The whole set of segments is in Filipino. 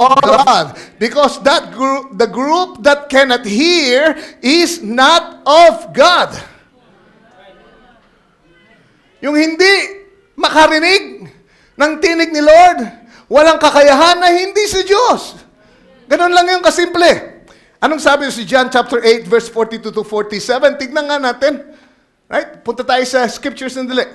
of God. Because that group, the group that cannot hear is not of God. Yung hindi makarinig ng tinig ni Lord, walang kakayahan na hindi si Diyos. Ganun lang yung kasimple. Anong sabi si John chapter 8 verse 42 to 47? Tignan nga natin. Right? Punta tayo sa scriptures sandali.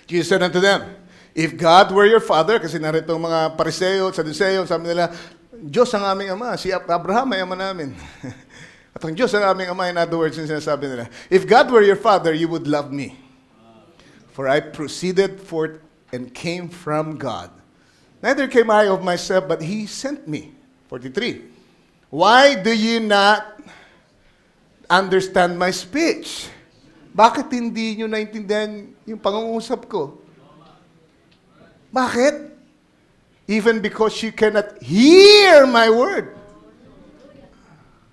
Jesus said unto them, if God were your father, kasi narito ang mga Pariseo, Saduseo, sabi nila, Diyos ang aming ama, si Abraham ay ama namin. At ang Diyos ang aming ama, in other words, yung sinasabi nila, if God were your father, you would love me. For I proceeded forth and came from God. Neither came I of myself, but He sent me. 43. Why do you not understand my speech? Bakit hindi nyo naintindihan yung pangungusap ko? Bakit? Even because you cannot hear my word.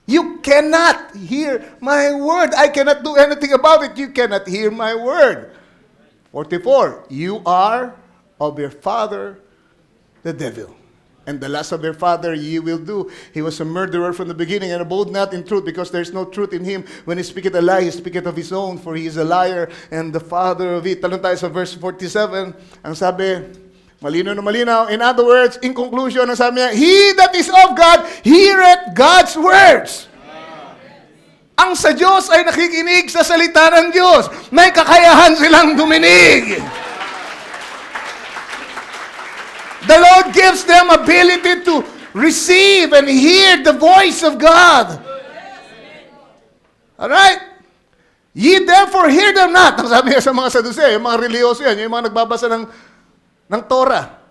You cannot hear my word. I cannot do anything about it. You cannot hear my word. 44. You are of your father, the devil. And the lust of your father ye will do. He was a murderer from the beginning, and abode not in truth, because there is no truth in him. When he speaketh a lie, he speaketh of his own, for he is a liar and the father of it. Talon tayo sa verse 47. Ang sabi, malinaw na malinaw. In other words, in conclusion, ang sabi niya, he that is of God, heareth God's words. Ang sa Diyos ay nakikinig sa salita ng Diyos. May kakayahan silang duminig. The Lord gives them ability to receive and hear the voice of God. Alright? Ye therefore hear them not. Ang sabi sa mga Saduseo, yung mga religyoso yan, yung mga nagbabasa ng Torah.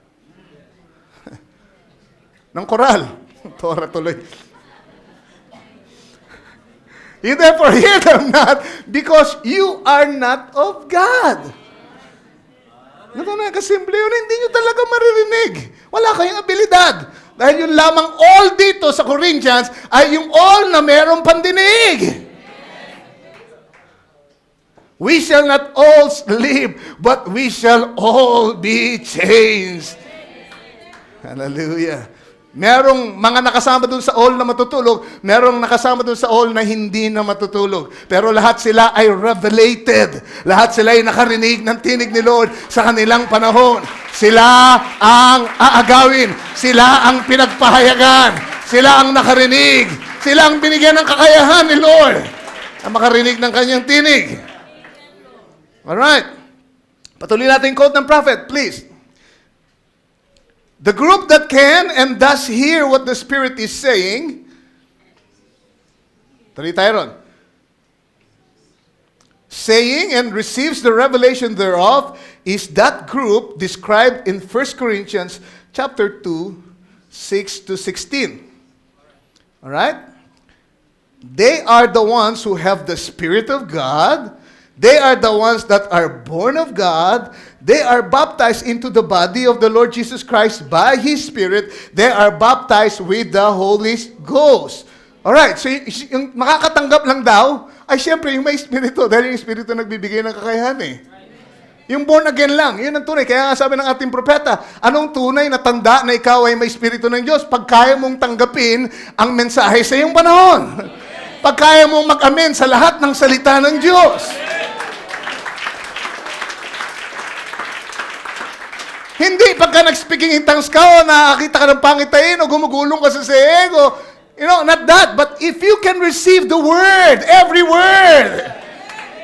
ng Koral. Torah tuloy. Ye therefore hear them not, because you are not of God. Ito na, kasimple yun, hindi nyo talaga maririnig. Wala kayong abilidad. Dahil yung lamang all dito sa Corinthians ay yung all na merong pandinig. We shall not all sleep, but we shall all be changed. Hallelujah. Merong mga nakasama dun sa all na matutulog, merong nakasama dun sa all na hindi na matutulog. Pero lahat sila ay revelated. Lahat sila ay nakarinig ng tinig ni Lord sa kanilang panahon. Sila ang aagawin. Sila ang pinagpahayagan. Sila ang nakarinig. Sila ang binigyan ng kakayahan ni Lord na makarinig ng kanyang tinig. Alright. Patuloy natin yung quote ng prophet, please. The group that can and does hear what the Spirit is saying, tuloy tayo ron, saying and receives the revelation thereof, is that group described in 1 Corinthians chapter 2, 6 to 16. Alright? They are the ones who have the Spirit of God. They are the ones that are born of God. They are baptized into the body of the Lord Jesus Christ by His Spirit. They are baptized with the Holy Ghost. Alright, so yung makakatanggap lang daw, ay siyempre yung may Espiritu, dahil yung Espiritu nagbibigay ng kakayahan eh. Yung born again lang, yun ang tunay. Kaya nga sabi ng ating propeta, anong tunay na tanda na ikaw ay may Espiritu ng Diyos? Pag kaya mong tanggapin ang mensahe sa iyong panahon. Pag kaya mong mag-amen sa lahat ng salita ng Diyos. Hindi pagka nag-speaking in tongues ka o nakakita ka ng pangitain o gumugulong ka sa seeg o, not that. But if you can receive the word, every word,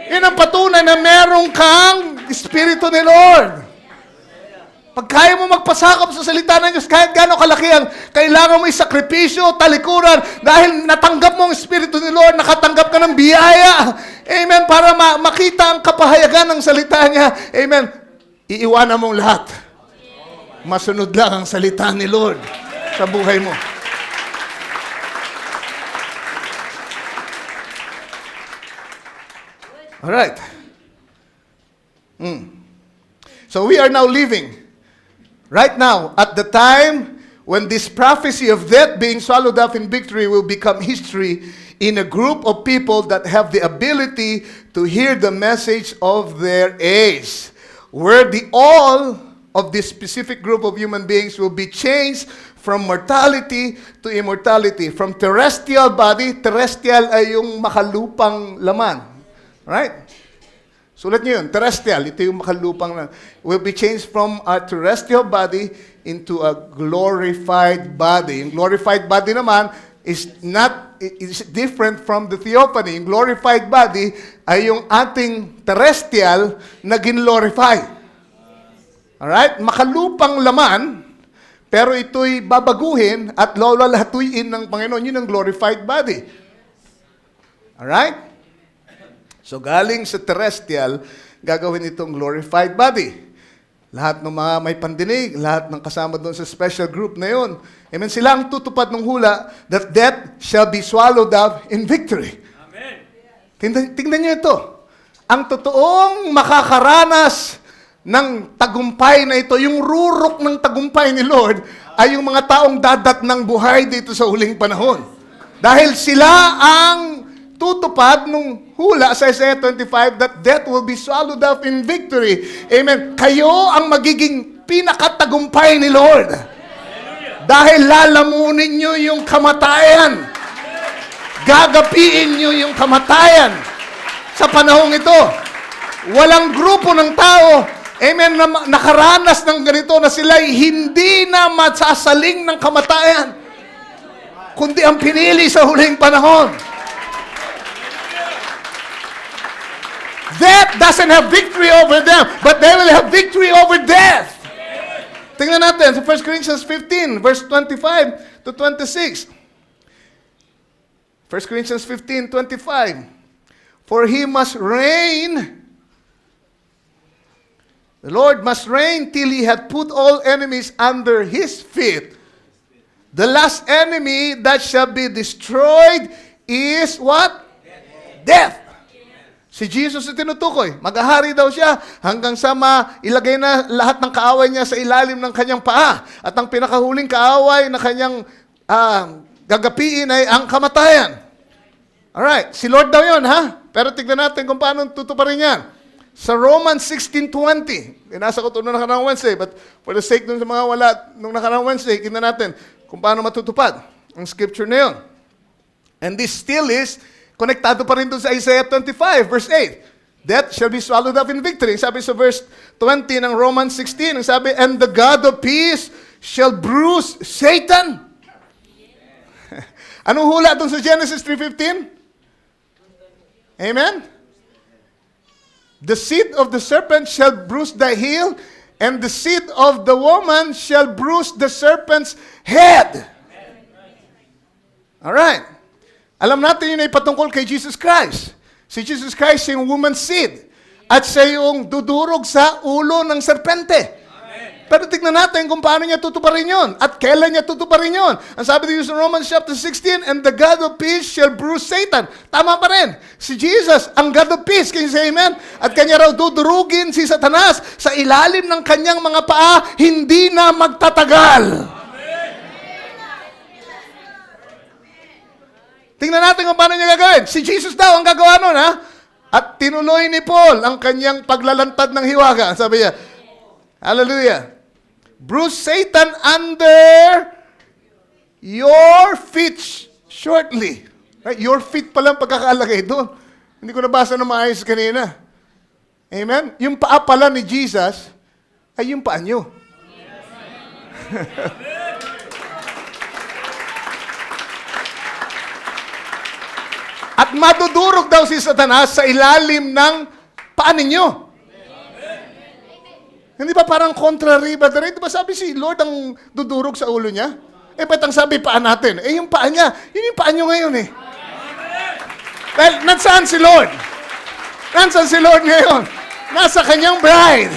yun ang patunay na meron kang Espiritu ni Lord. Pag kaya mo magpasakop sa salita ng Diyos, kahit gano'ng kalaki ang kailangan mo isakripisyo, talikuran, dahil natanggap mo ang Espiritu ni Lord, nakatanggap ka ng biyaya. Amen. Para makita ang kapahayagan ng salita niya. Amen. Iiwanan mong lahat. Masunod lang ang salita ni Lord sa buhay mo. Alright. So we are now living right now at the time when this prophecy of death being swallowed up in victory will become history in a group of people that have the ability to hear the message of their age, where the all of this specific group of human beings will be changed from mortality to immortality. From terrestrial body, terrestrial ay yung makalupang laman. Right? Sulat nyo yun, terrestrial, ito yung makalupang laman. Will be changed from a terrestrial body into a glorified body. Yung glorified body naman is different from the theophany. Yung glorified body ay yung ating terrestrial na glorify. Alright? Makalupang laman, pero ito'y babaguhin at lolalahatuin ng Panginoon. Yun ang glorified body. Alright? So galing sa terrestrial, gagawin itong glorified body. Lahat ng mga may pandinig, lahat ng kasama doon sa special group na yun. Amen. Sila ang tutupad ng hula that death shall be swallowed up in victory. Amen. Tingnan niyo ito. Ang totoong makakaranas ng tagumpay na ito, yung rurok ng tagumpay ni Lord, ay yung mga taong dadat ng buhay dito sa huling panahon. Dahil sila ang tutupad nung hula sa Isaiah 25 that death will be swallowed up in victory. Amen. Kayo ang magiging pinakatagumpay ni Lord. Dahil lalamunin nyo yung kamatayan. Gagapiin nyo yung kamatayan. Sa panahong ito, walang grupo ng tao, amen, na nakaranas ng ganito na sila'y hindi na masasaling ng kamatayan, kundi ang pinili sa huling panahon. Death doesn't have victory over them, but they will have victory over death. Tingnan natin sa 1 Corinthians 15, verse 25 to 26. 1 Corinthians 15, 25. For he must reign, the Lord must reign till he hath put all enemies under his feet. The last enemy that shall be destroyed is what? Death. Si Jesus ang tinutukoy. Maghahari daw siya hanggang sa ilagay na lahat ng kaaway niya sa ilalim ng kanyang paa. At ang pinakahuling kaaway na kanyang gagapiin ay ang kamatayan. Alright, si Lord daw yun, ha? Pero tignan natin kung paano tutuparin yan. Sa Romans 16:20, binasa ko ito nung nakaraang Wednesday, but for the sake dun sa mga wala nung nakaraang Wednesday, tignan natin kung paano matutupad ang scripture na yun. And this still is konektado pa rin doon sa Isaiah 25, verse 8. Death shall be swallowed up in victory. Sabi sa verse 20 ng Romans 16, ang sabi, and the God of peace shall bruise Satan. Anong hula doon sa Genesis 3:15? Amen? The seed of the serpent shall bruise thy heel, and the seed of the woman shall bruise the serpent's head. Alright. Alam natin yun ay patungkol kay Jesus Christ. Si Jesus Christ yung woman's seed. At siya yung dudurog sa ulo ng serpente. Pero tignan natin kung paano niya tutuparin yun. At kailan niya tutuparin yun. Ang sabi dito sa Romans chapter 16, and the God of peace shall bruise Satan. Tama pa rin. Si Jesus, ang God of peace. Can you say amen? At kanya raw dudurugin si Satanas sa ilalim ng kanyang mga paa, hindi na magtatagal. Tingnan natin kung paano niya gagawin. Si Jesus daw ang gagawa nun, ha? At tinuloy ni Paul ang kanyang paglalantad ng hiwaga. Sabi niya, hallelujah. Bruise Satan under your feet shortly. Right? Your feet palang pagkakalagay doon. Hindi ko nabasa na maayos kanina. Amen? Yung paa pala ni Jesus ay yung paa nyo. At madudurog daw si Satanas sa ilalim ng paa ninyo. Hindi ba parang contrary ba? Di ba sabi si Lord ang dudurog sa ulo niya? Eh, ba't ang sabi paa natin? Eh, yung paa niya. Yun yung paa nyo ngayon eh. Dahil, nasaan si Lord? Nasaan si Lord ngayon? Nasa kanyang bride.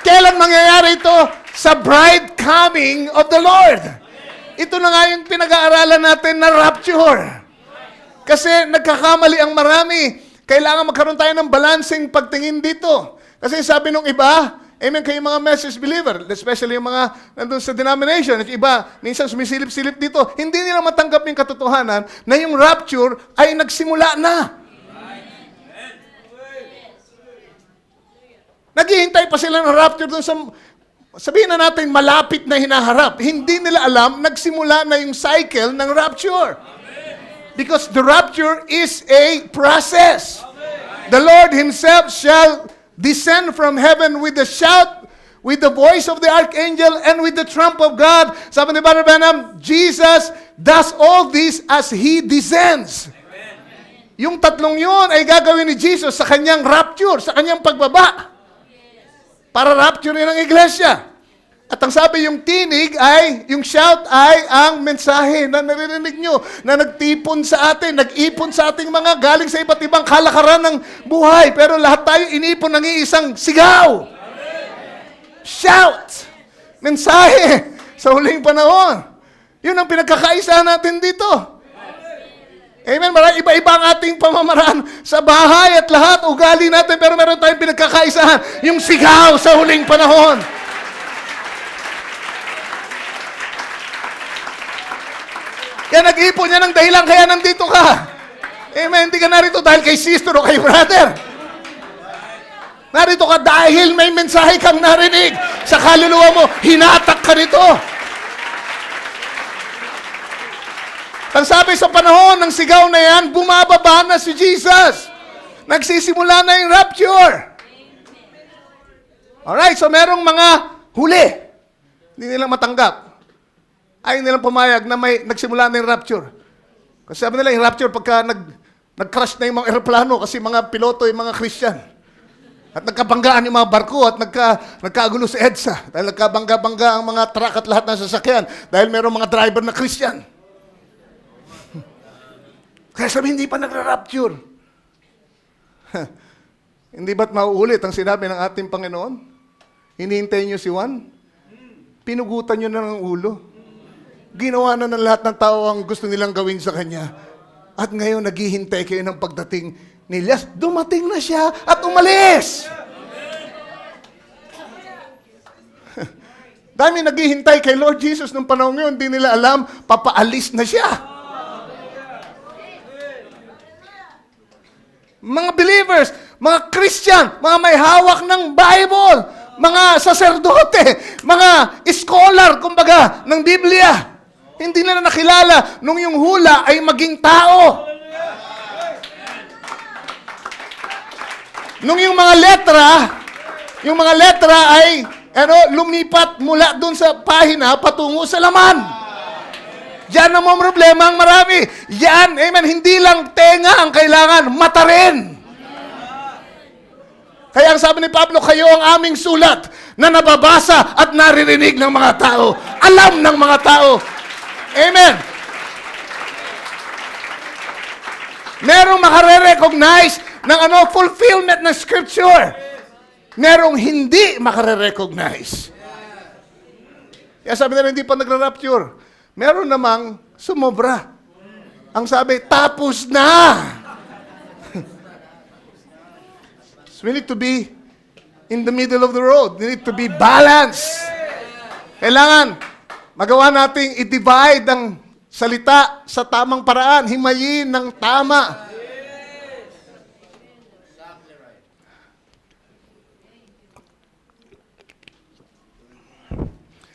Kailan mangyayari ito? Sa bride coming of the Lord. Ito na nga yung pinag-aaralan natin na rapture. Kasi nagkakamali ang marami. Kailangan magkaroon tayo ng balancing pagtingin dito. Kasi sabi nung iba, Amen, kayo mga message believer, especially yung mga nandun sa denomination, at iba, minsan sumisilip-silip dito, hindi nila matanggap yung katotohanan na yung rapture ay nagsimula na. Naghihintay pa sila ng rapture dun sa, sabihin na natin, malapit na hinaharap. Hindi nila alam, nagsimula na yung cycle ng rapture. Because the rapture is a process. The Lord Himself shall descend from heaven with a shout, with the voice of the archangel, and with the trump of God. Sabi ni Brother Branham, Jesus does all this as He descends. Amen. Yung tatlong yun ay gagawin ni Jesus sa kanyang rapture, sa kanyang pagbaba. Para rapture yun ang iglesia. At ang sabi, yung tinig ay, yung shout ay ang mensahe na naririnig nyo, na nagtipon sa atin, nag-ipon sa ating mga galing sa iba't ibang kalakaran ng buhay. Pero lahat tayo inipon ng iisang sigaw. Shout! Mensahe sa huling panahon. Yun ang pinagkakaisa natin dito. Amen. Marami iba-iba ang ating pamamaraan sa bahay at lahat, ugali natin, pero meron tayong pinagkakaisahan, yung sigaw sa huling panahon. Kaya nag-ipon niya ng dahilan, kaya nandito ka. Amen. Hindi ka narito dahil kay sister o kay brother. Narito ka dahil may mensahe kang narinig. Sa kaluluwa mo, hinatak ka nito. Ang sabi sa panahon ng sigaw na yan, bumababa na si Jesus. Nagsisimula na yung rapture. Alright, so merong mga huli. Hindi nila matanggap. Ayaw nilang pumayag na may nagsimula na yung rapture. Kasi sabi nila, yung rapture, pagka nag-crash na yung mga aeroplano, kasi mga piloto yung mga Christian. At nagkabanggaan yung mga barko, at nagkagulo sa EDSA. Dahil nagkabangga-bangga ang mga truck at lahat ng sasakyan. Dahil merong mga driver na Christian. Kaya sabi, hindi pa nagra-rapture. Hindi ba't mauulit ang sinabi ng ating Panginoon? Hinihintay niyo si Juan? Pinugutan niyo na ng ulo. Ginawa na ng lahat ng tao ang gusto nilang gawin sa Kanya. At ngayon, naghihintay kayo ng pagdating ni Elias. Dumating na siya at umalis. Dami naghihintay kay Lord Jesus nung panahon yun. Hindi nila alam, papaalis na siya. Mga believers, mga Christian, mga may hawak ng Bible, mga saserdote, mga scholar, kumbaga, ng Biblia. Hindi na nakilala nung yung hula ay maging tao. Nung yung mga letra ay lumipat mula dun sa pahina patungo sa laman. Diyan na mo problema ang marami. Yan, amen, hindi lang tenga ang kailangan, mata rin. Kaya ang sabi ni Pablo, kayo ang aming sulat na nababasa at naririnig ng mga tao. Alam ng mga tao. Amen. Merong makare-recognize ng fulfillment ng Scripture. Merong hindi makare-recognize. Kaya sabi nila, hindi pa nagra-rapture. Meron namang sumobra. Ang sabi, tapos na. So we need to be in the middle of the road. We need to be balanced. Kailangan magawa nating i-divide ang salita sa tamang paraan, himayin ng tama.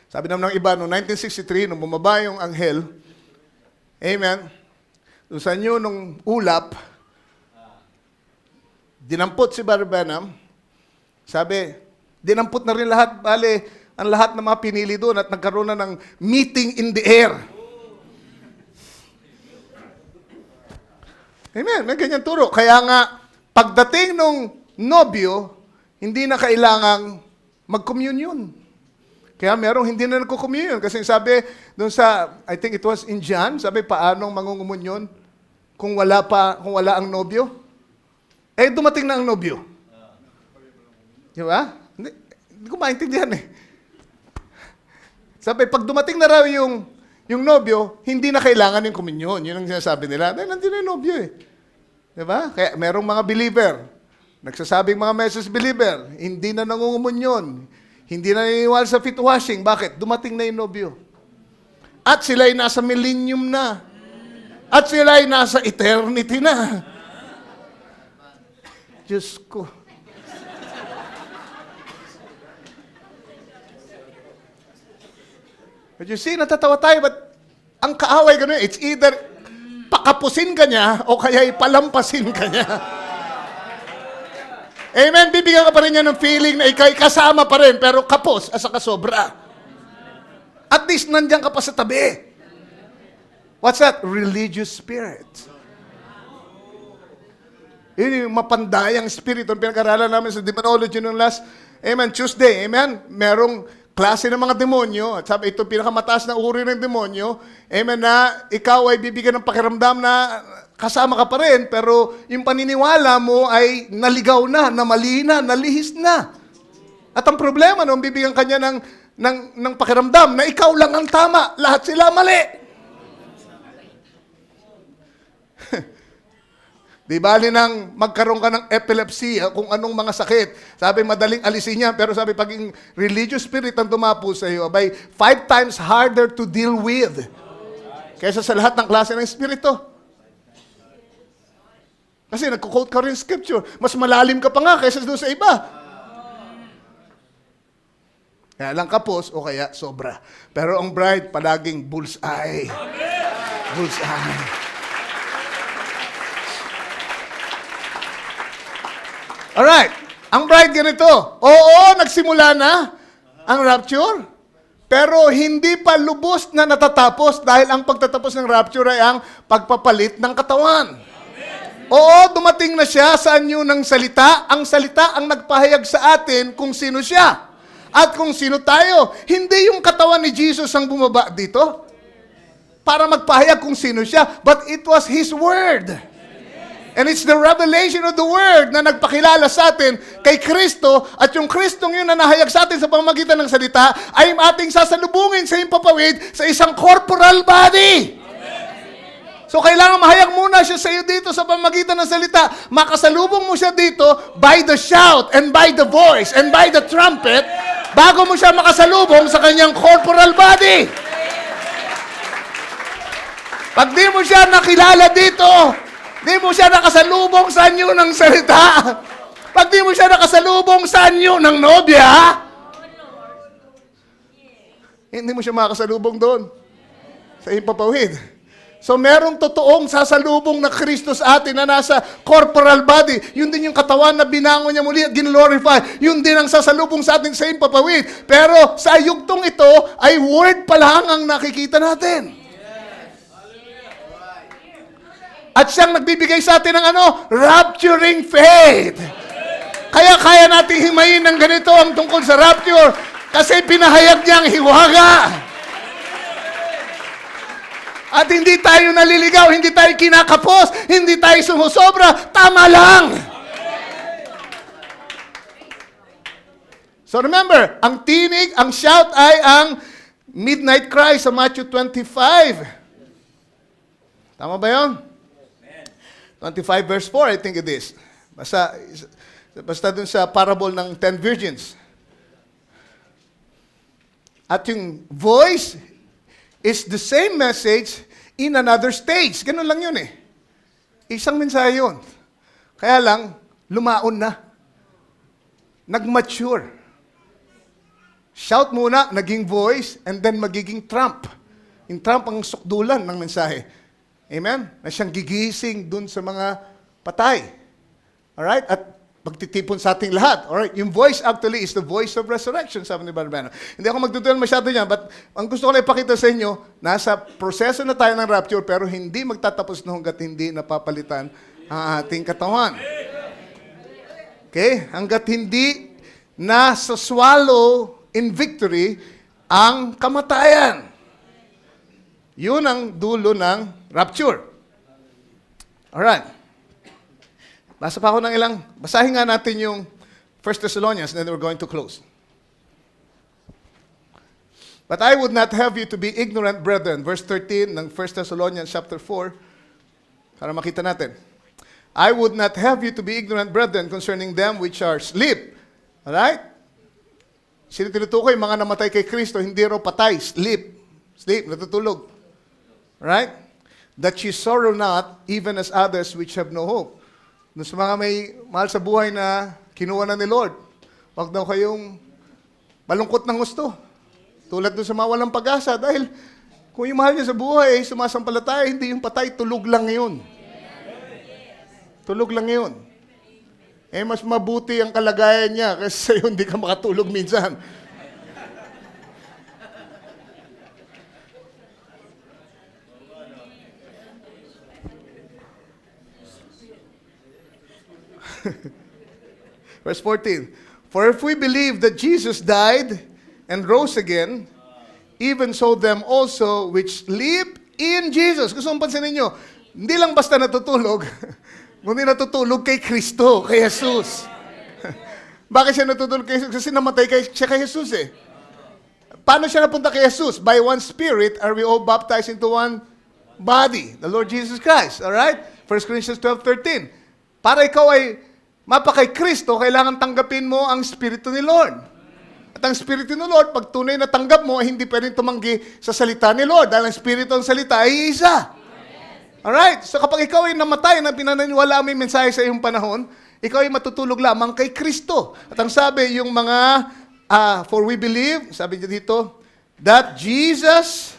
Sabi naman ng iba, noong 1963, nung bumaba yung anghel, amen, doon sa inyo nung ulap, dinampot si Brother Branham, sabi, dinampot na rin lahat, bale, ang lahat ng mga pinili doon at nagkaroon na ng meeting in the air. Amen, may ganyan turo. Kaya nga, pagdating nung nobyo, hindi na kailangang mag-communion. Kaya merong hindi na nagko-communion. Kasi sabi doon sa, I think it was in John, sabi, paanong mangungumunyon kung wala ang nobyo? Eh, dumating na ang nobyo. Di ba? Hindi ko maintindihan eh. Sabi, pag dumating na raw yung nobyo, hindi na kailangan yung komunyon. Yun ang sinasabi nila. Dahil nandun yung nobyo eh. Diba? Kaya merong mga believer Nagsasabing mga message believer, hindi na nangungumunyon, hindi na naniniwala sa feet washing. Bakit? Dumating na yung nobyo. At sila ay nasa millennium na. At sila ay nasa eternity na. Diyos ko. But you see, natatawa tayo, but ang kaaway ganun, it's either pakapusin ka niya o kaya ipalampasin ka niya. Amen? Bibigyan ka pa rin niya ng feeling na ikaw kasama pa rin, pero kapos, asa ka sobra. At least nandiyan ka pa sa tabi. What's that? Religious spirit. Yun yung mapandayang spirit. Ang pinag-aralan namin sa demonology nung last, Tuesday, merong klase ng mga demonyo, at sabi, ito pinakamataas na uri ng demonyo, na ikaw ay bibigyan ng pakiramdam na kasama ka pa rin, pero yung paniniwala mo ay naligaw na, namali na, nalihis na. At ang problema, nung bibigyan kanya ng pakiramdam na ikaw lang ang tama, lahat sila mali. Di bali nang magkaroon ka ng epilepsy, kung anong mga sakit. Sabi, madaling alisin yan. Pero sabi, pag yung religious spirit ang tumapo sa iyo, abay, 5 times harder to deal with kaysa sa lahat ng klase ng espiritu. Kasi nagko-quote ka rin scripture. Mas malalim ka pa nga kaysa doon sa iba. Kaya lang kapos o kaya sobra. Pero ang bride, palaging bullseye. Bullseye. Alright, ang bride ganito. Oo, nagsimula na ang rapture, pero hindi pa lubos na natatapos dahil ang pagtatapos ng rapture ay ang pagpapalit ng katawan. Oo, dumating na siya sa anyo ng salita. Ang salita ang nagpahayag sa atin kung sino siya at kung sino tayo. Hindi yung katawan ni Jesus ang bumaba dito para magpahayag kung sino siya, but it was His Word. And it's the revelation of the Word na nagpakilala sa atin kay Kristo, at yung Kristong yun na nahayag sa atin sa pamamagitan ng salita ay ating sasalubungin sa himpapawid sa isang corporal body. So kailangan mahayag muna siya sa iyo dito sa pamamagitan ng salita. Makasalubong mo siya dito by the shout and by the voice and by the trumpet bago mo siya makasalubong sa kanyang corporal body. Pag di mo siya nakilala dito, di mo siya nakasalubong sa anyo ng salita. Pag di mo siya nakasalubong sa anyo ng nobya, hindi mo siya makasalubong doon sa himpapawid. So merong totoong sasalubong na Kristo sa atin na nasa corporal body. Yun din yung katawan na binangon niya muli at ginglorify. Yun din ang sasalubong sa atin sa himpapawid. Pero sa yugtong ito ay word pa lang ang nakikita natin. At siyang nagbibigay sa atin ng rapturing faith. Kaya kaya natin himayin ng ganito ang tungkol sa rapture kasi pinahayag niya ang hiwaga. At hindi tayo naliligaw, hindi tayo kinakapos, hindi tayo sumusobra, tama lang. So remember, ang tinig, ang shout ay ang midnight cry sa Matthew 25. Tama ba yun? 25 verse 4, I think it is. Basta dun sa parable ng 10 virgins. At yung voice is the same message in another stage. Ganun lang yun eh. Isang mensahe yun. Kaya lang, lumaon na. Nag-mature. Shout muna, naging voice, and then magiging trump. Yung trump ang sukdulan ng mensahe. Amen? Na siyang gigising dun sa mga patay. Alright? At magtitipon sa ating lahat. Alright? Yung voice actually is the voice of resurrection, sabi ni Barbano. Hindi ako magtutunan masyado niyan, but ang gusto ko na ipakita sa inyo, nasa proseso na tayo ng rapture, pero hindi magtatapos na hanggat hindi napapalitan ang ating katawan. Okay? Hanggat hindi nasa swallow in victory ang kamatayan. Yun ang dulo ng rapture. Alright. Basa pa ako ng ilang. Basahin nga natin yung 1 Thessalonians, and then we're going to close. But I would not have you to be ignorant, brethren. Verse 13 ng 1 Thessalonians chapter 4. Para makita natin. I would not have you to be ignorant, brethren, concerning them which are asleep. Alright? Sino tinutukoy? Mga namatay kay Kristo, hindi raw patay. Sleep. Sleep, natutulog. Right? That ye sorrow not, even as others which have no hope. Doon sa mga may mahal sa buhay na kinuha na ni Lord, huwag daw kayong malungkot ng gusto. Tulad doon sa mga walang pag-asa. Dahil kung yung mahal niya sa buhay, sumasampalataya, hindi yung patay, tulog lang yun. Tulog lang yun. Eh, mas mabuti ang kalagayan niya kasi sa'yo hindi ka makatulog minsan. Verse 14. For if we believe that Jesus died and rose again, even so them also which sleep in Jesus. Gusto mong pansinin nyo, hindi lang basta natutulog, kundi natutulog kay Kristo, kay Jesus. Bakit siya natutulog kay Jesus? Kasi namatay siya kay Jesus eh. Paano siya napunta kay Jesus? By one Spirit are we all baptized into one body, the Lord Jesus Christ. Alright? 1 Corinthians 12:13. Para ikaw ay mapakay Kristo, kailangan tanggapin mo ang Espiritu ni Lord. At ang Espiritu ni Lord, pag tunay na tanggap mo, hindi pwedeng tumanggi sa salita ni Lord. Dahil ang Espiritu ng salita ay isa. Alright? So kapag ikaw ay namatay na pinaniniwala mo yung mensahe sa iyong panahon, ikaw ay matutulog lamang kay Kristo. At ang sabi, yung mga, for we believe, sabi niya dito, that Jesus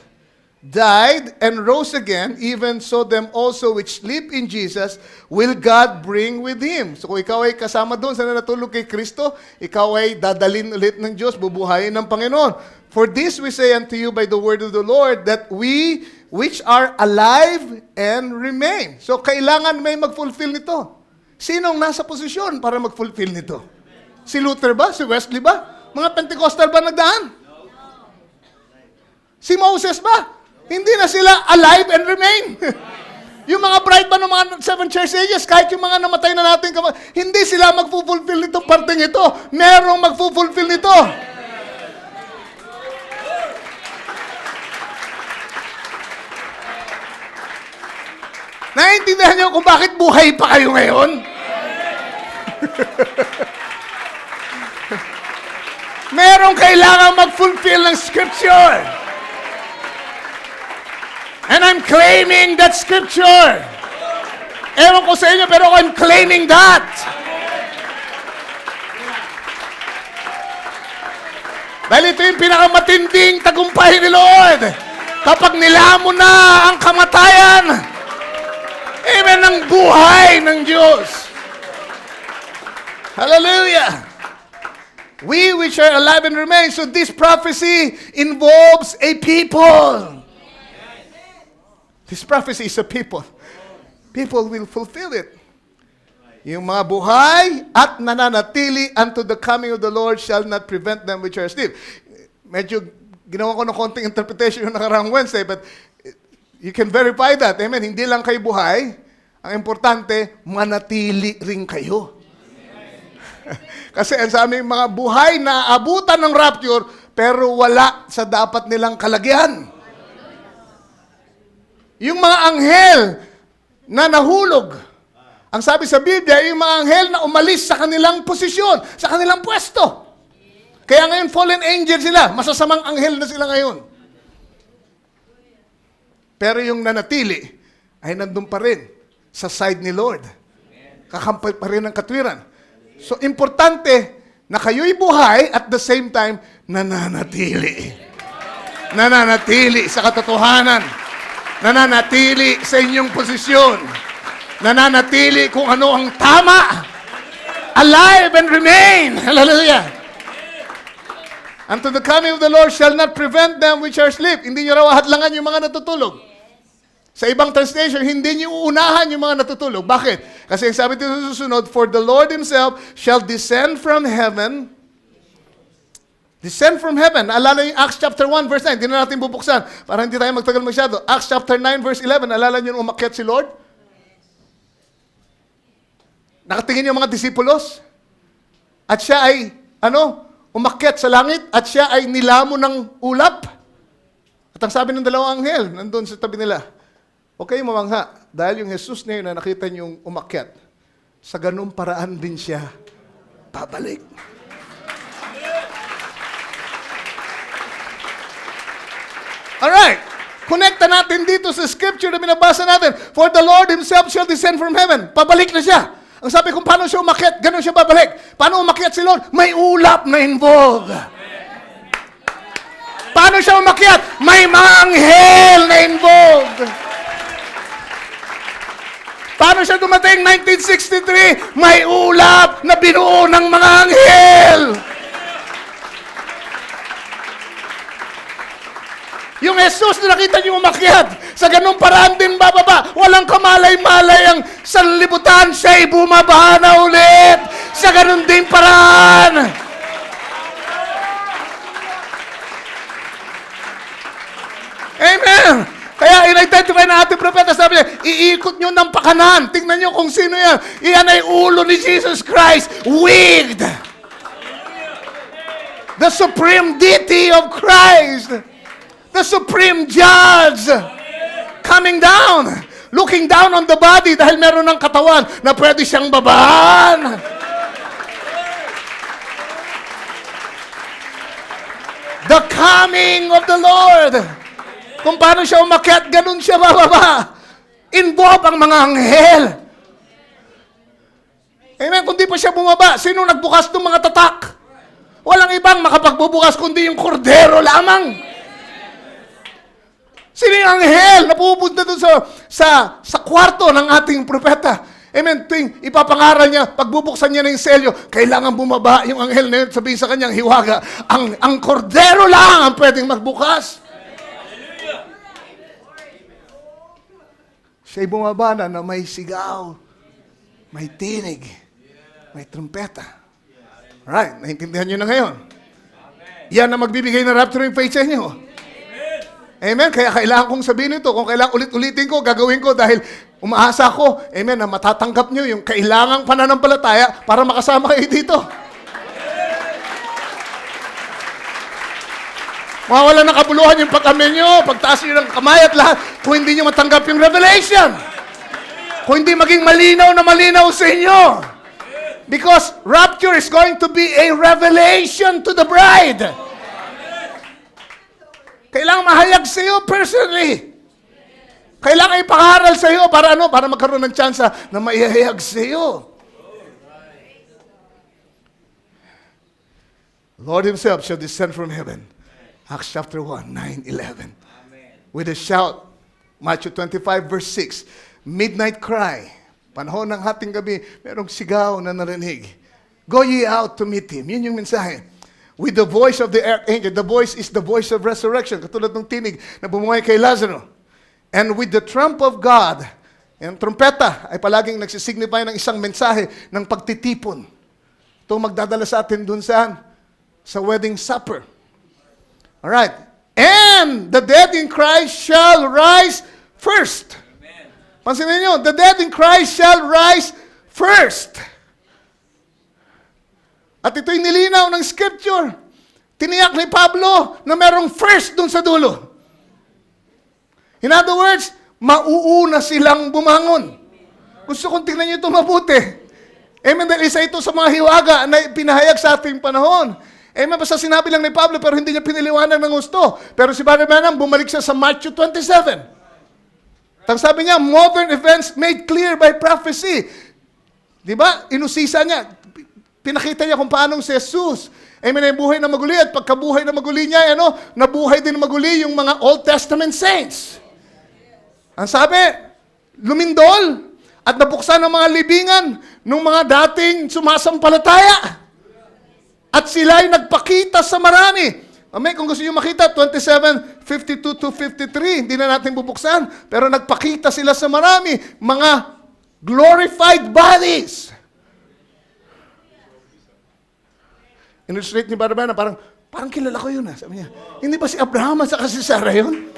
died and rose again, even so them also which sleep in Jesus will God bring with Him. So kung ikaw ay kasama doon sa natulog kay Kristo, ikaw ay dadalhin ulit ng Diyos, bubuhayin ng Panginoon. For this we say unto you by the word of the Lord, that we which are alive and remain. So kailangan may mag-fulfill nito. Sinong nasa posisyon para mag-fulfill nito? Si Luther ba? Si Wesley ba? Mga Pentecostal ba nagdaan? Si Moses ba? Hindi na sila alive and remain. Yung mga bright pa ng mga 7 church ages, kahit yung mga namatay na natin, hindi sila mag-fulfill nitong parteng ito. Merong mag-fulfill nito. Naiintindihan niyo kung bakit buhay pa kayo ngayon? Merong kailangan mag-fulfill ng Scripture. And I'm claiming that Scripture. Ewan ko sa inyo, pero I'm claiming that. Dahil ito yung pinakamatinding tagumpay ni Lord. Kapag nilamon na ang kamatayan, amen, ng buhay ng Diyos. Hallelujah. We which are alive and remain. So this prophecy involves a people. This prophecy is a people. People will fulfill it. Yung mga buhay at nananatili unto the coming of the Lord shall not prevent them which are asleep. Medyo ginawa ko ng konting interpretation yung nakaraang Wednesday, but you can verify that. Amen. Hindi lang kayo buhay. Ang importante, manatili rin kayo. Kasi ang sa aming mga buhay na abutan ng rapture, pero wala sa dapat nilang kalagyan. Yung mga anghel na nahulog, ang sabi sa Biblia, yung mga anghel na umalis sa kanilang posisyon, sa kanilang pwesto. Kaya ngayon, fallen angel sila. Masasamang anghel na sila ngayon. Pero yung nanatili, ay nandun pa rin sa side ni Lord. Kakampi pa rin ng katwiran. So, importante na kayo'y buhay at the same time, nananatili. Nananatili sa katotohanan. Nananatili sa inyong posisyon. Nananatili kung ano ang tama. Alive and remain. Hallelujah. Unto the coming of the Lord shall not prevent them which are asleep. Hindi nyo raw hadlangan yung mga natutulog. Sa ibang translation, hindi nyo uunahan yung mga natutulog. Bakit? Kasi ang sabi dito sa susunod, for the Lord Himself shall descend from heaven. Descend from heaven. Alala yung Acts chapter 1 verse 9. Hindi na natin bubuksan para hindi tayo magtagal masyado. Acts chapter 9 verse 11. Alala nyo nung umakyat si Lord? Nakatingin yung mga disipulos. At siya ay, umakyat sa langit. At siya ay nilamo ng ulap. At ang sabi ng dalawang anghel, nandun sa tabi nila, Okay, mamangha, dahil yung Jesus na yun na nakita niyong umakyat, sa ganung paraan din siya babalik. Alright, connecta natin dito sa scripture na binabasa natin. For the Lord Himself shall descend from heaven. Pabalik na siya. Ang sabi kung paano siya umakyat, ganun siya babalik. Paano umakyat si Lord? May ulap na involved. Paano siya umakyat? May mga anghel na involved. Paano siya dumating 1963? May ulap na binuo ng mga anghel. Yung Jesus na nakita niyo umakyat, sa ganung paraan din bababa. Walang kamalay-malay ang sanlibutan, siya'y bumaba na ulit. Sa ganun din paraan. Amen. Kaya in-identify na ating propeta, sabi niya, iikot nyo ng pakanan. Tingnan nyo kung sino yan. Iyan ay ulo ni Jesus Christ, wigged. The supreme deity of Christ. The supreme judge. Coming down. Looking down on the body dahil meron ng katawan na pwede siyang babaan. The coming of the Lord. Kung paano siya umakyat, ganun siya bababa. Involve ang mga anghel. Amen. Kung di pa siya bumaba, sino nagbukas ng mga tatak? Walang ibang makapagbubukas kundi yung kordero lamang. Sino yung anghel na pupunta doon sa kwarto ng ating propeta? Amen. Tuwing ipapangaral niya, pagbubuksan niya ng selyo, kailangan bumaba yung anghel na yun, sabihin sa kanyang hiwaga, ang kordero lang ang pwedeng magbukas. Siya'y bumaba na may sigaw, may tinig, may trumpeta. Alright, naintindihan niyo na ngayon. Yan na magbibigay ng rapturing faith sa inyo. Amen. Kaya kailangan kong sabihin ito. Kung kailangan ulit-ulitin ko, gagawin ko dahil umaasa ko, amen, na matatanggap nyo yung kailangang pananampalataya para makasama kayo dito. Mawawala ng kabuluhan yung pag-amen nyo, pagtaas nyo ng kamay at lahat, kung hindi nyo matanggap yung revelation. Kung hindi maging malinaw na malinaw sa inyo. Because rapture is going to be a revelation to the bride. Kailangan mahayag sa iyo personally. Kailangan ipangaral sa iyo para ano? Para magkaroon ng tsansa na maihayag sa iyo. Lord Himself shall descend from heaven. Acts chapter 1, 9, 11. With a shout, Matthew 25, verse 6. Midnight cry. Panahon ng hating gabi, merong sigaw na narinig. Go ye out to meet Him. Yun yung mensahe. With the voice of the archangel. The voice is the voice of resurrection. Katulad ng tinig na bumuhay kay Lazaro. And with the trump of God. Yung trumpeta ay palaging nagsisignify ng isang mensahe ng pagtitipon. Ito magdadala sa atin dun saan? Sa wedding supper. Alright. And the dead in Christ shall rise first. Amen. Pansinin nyo, the dead in Christ shall rise first. At ito'y nilinaw ng scripture. Tiniyak ni Pablo na merong first dun sa dulo. In other words, mauuna silang bumangon. Gusto kong tingnan nyo ito mabuti. Amen, dahil isa ito sa mga hiwaga na pinahayag sa ating panahon. Amen, basta sinabi lang ni Pablo pero hindi niya piniliwanag ng gusto. Pero si Brother Branham, bumalik siya sa Matthew 27. Ang sabi niya, modern events made clear by prophecy. Diba? Inusisa niya. Pinakita niya kung paano si Jesus, amen, ay buhay na maguli at pagkabuhay na maguli niya, nabuhay din na maguli yung mga Old Testament saints. Ang sabi, lumindol at nabuksan ng mga libingan ng mga dating sumasampalataya. At sila ay nagpakita sa marami. Amen, kung gusto niyo makita, 27:52-53, hindi na natin bubuksan, pero nagpakita sila sa marami, mga glorified bodies. In-illustrate ni Brother Branham, parang kilala ko yun. Sabi niya, hindi ba si Abraham at si Sarah yun?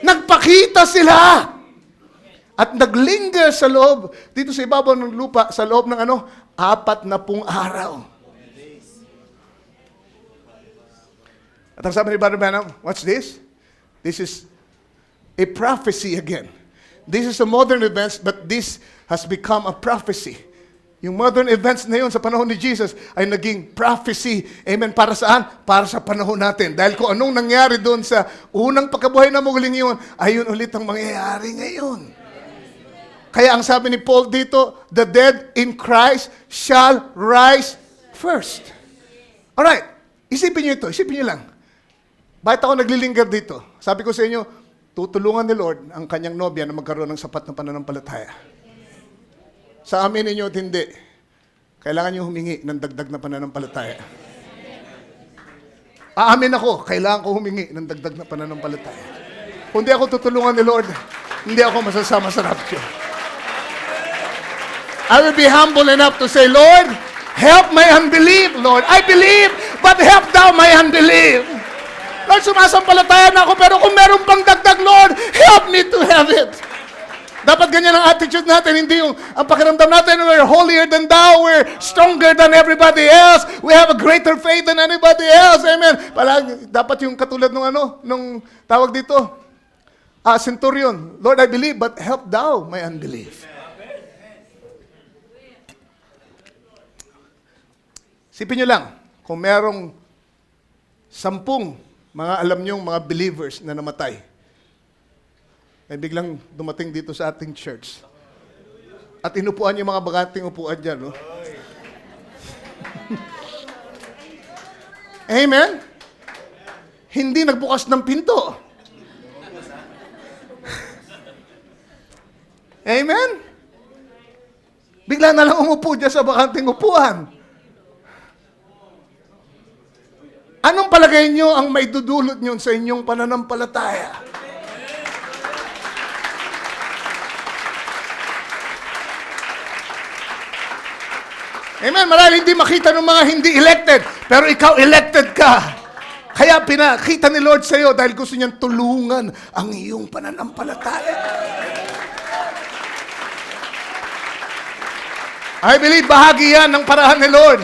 Nagpakita sila. At naglinger sa loob, dito sa ibabaw ng lupa, sa loob ng 40 araw. At ang sabi ni Brother Branham, what's this? This is a prophecy again. this is a modern events, but this has become a prophecy. Yung modern events na yun sa panahon ni Jesus ay naging prophecy. Amen. Para saan? Para sa panahon natin. Dahil kung anong nangyari doon sa unang pagkabuhay na muling yun, ay yun ulit ang mangyayari ngayon. Kaya ang sabi ni Paul dito, the dead in Christ shall rise first. Alright. Isipin nyo ito. Isipin nyo lang. Bakit ako naglilingkar dito? Sabi ko sa inyo, tutulungan ni Lord ang kanyang nobya na magkaroon ng sapat na pananampalataya. Sa amin ninyo at hindi, kailangan nyo humingi ng dagdag na pananampalataya. Aamin ako, kailangan ko humingi ng dagdag na pananampalataya. Kung di ako tutulungan ni Lord, hindi ako masasama sa rapture. I will be humble enough to say, Lord, help my unbelief, Lord. I believe, but help thou my unbelief. Lord, sumasampalataya na ako, pero kung meron pang dagdag, Lord, help me to have it. Dapat ganyan ang attitude natin, hindi yung ang pakiramdam natin, we're holier than thou, we're stronger than everybody else, we have a greater faith than anybody else. Amen. Dapat yung katulad nung tawag dito, centurion, Lord, I believe, but help thou my unbelief. Sipin nyo lang, kung merong 10 mga alam nyong mga believers na namatay, ay biglang dumating dito sa ating church. At inupuan yung mga baganting upuan dyan, no? Amen? Hindi nagbukas ng pinto. Amen? Bigla na lang umupo dyan sa bakanting upuan. Anong palagay nyo ang may dudulot nyo sa inyong pananampalataya? Amen. Marahil hindi makita ng mga hindi elected, pero ikaw elected ka. Kaya pinakita ni Lord sa iyo dahil gusto niyang tulungan ang iyong pananampalataya. I believe bahagi yan ng paraan ni Lord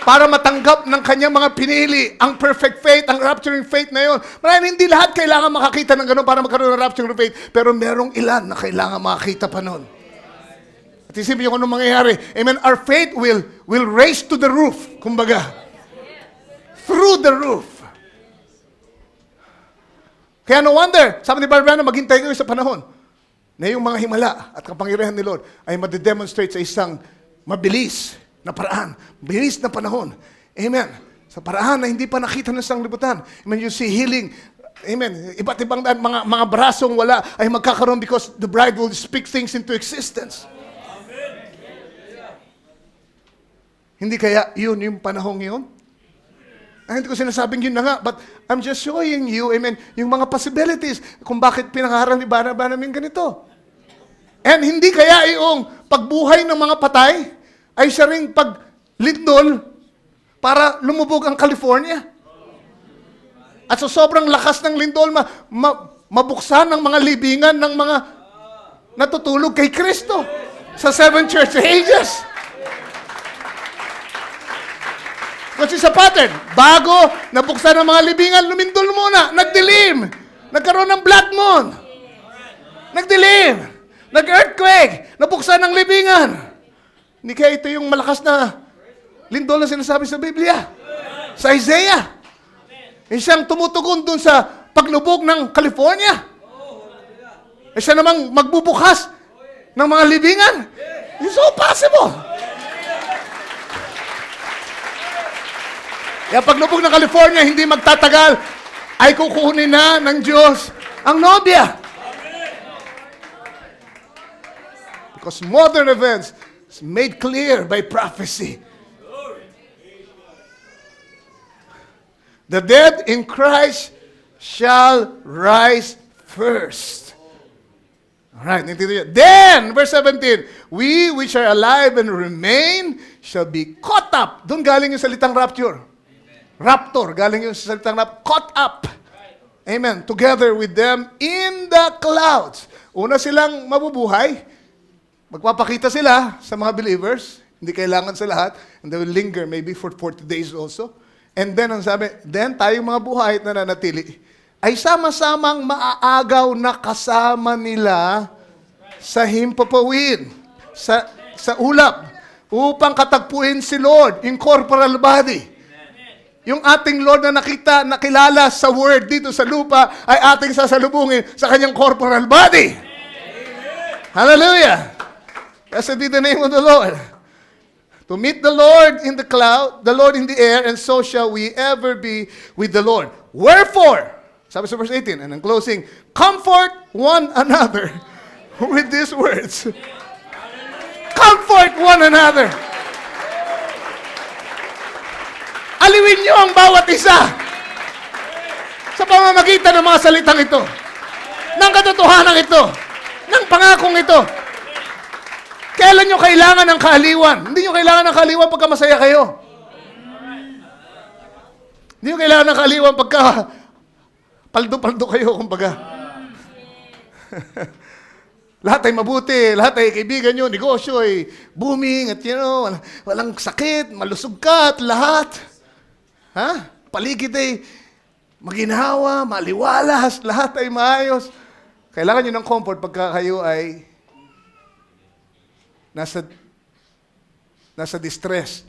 para matanggap ng kanyang mga pinili ang perfect faith, ang rapturing faith na yun. Marahil hindi lahat kailangan makakita ng gano'n para magkaroon ng rapturing faith, pero merong ilan na kailangan makakita pa nun. At isipin nyo kung anong mangyayari. Amen. Our faith will raise to the roof. Kumbaga. Through the roof. Kaya no wonder, sabi ni Barbara na maghintay kayo sa panahon na yung mga himala at kapangyarihan ni Lord ay madedemonstrate sa isang mabilis na paraan. Bilis na panahon. Amen. Sa paraan na hindi pa nakita ng sanglibutan. Amen. You see healing. Amen. Iba't ibang mga brasong wala ay magkakaroon because the bride will speak things into existence. Hindi kaya yun yung panahong yun? Ay, hindi ko sinasabing yun na nga, but I'm just showing you, amen, yung mga possibilities kung bakit pinakaharap ni Barnaba namin ganito. And hindi kaya yung pagbuhay ng mga patay ay siya ring paglindol para lumubog ang California. At sa sobrang lakas ng lindol, mabuksan ng mga libingan ng mga natutulog kay Kristo sa 7 church ages. Kasi sa pattern, bago nabuksan ang mga libingan, lumindol muna, nagdilim, nagkaroon ng blood moon, nagdilim, nag-earthquake, nabuksan ang libingan. Hindi kaya ito yung malakas na lindol na sinasabi sa Biblia, sa Isaiah. Siyang tumutugon dun sa paglubog ng California. Siya namang magbubukas ng mga libingan. It's so possible. Kaya paglubog ng California, hindi magtatagal, ay kukunin na ng Diyos ang nobya. Because modern events is made clear by prophecy. The dead in Christ shall rise first. Alright, then, verse 17, we which are alive and remain shall be caught up. Doon galing yung salitang rapture. Raptor, galing yung salitang caught up. Amen. Together with them in the clouds. Una silang mabubuhay. Magpapakita sila sa mga believers. Hindi kailangan sa lahat. And they will linger maybe for 40 days also. And then, ang sabi, then tayong mga buhay na nanatili ay sama-samang maaagaw na kasama nila sa himpapawid, sa ulap, upang katagpuin si Lord in corporal body. Yung ating Lord na nakilala sa Word dito sa lupa, ay ating sasalubungin sa kanyang corporal body. Hallelujah! Blessed be the name of the Lord. To meet the Lord in the cloud, the Lord in the air, and so shall we ever be with the Lord. Wherefore, sabi sa verse 18, and in closing, comfort one another with these words. Comfort one another. Aliwin niyo ang bawat isa sa pamamagitan ng mga salitang ito, ng katotohanan ito, ng pangakong ito. Kailan nyo kailangan ng kaaliwan? Hindi nyo kailangan ng kaaliwan pagka masaya kayo. Hindi nyo kailangan ng kaaliwan pagka paldo-paldo kayo, kumbaga. Lahat ay mabuti, lahat ay kaibigan nyo, negosyo ay booming, at walang sakit, malusog ka at lahat. Ha? Paligid ay maginhawa, maliwalas, lahat ay maayos. Kailangan nyo ng comfort pagka kayo ay nasa distress.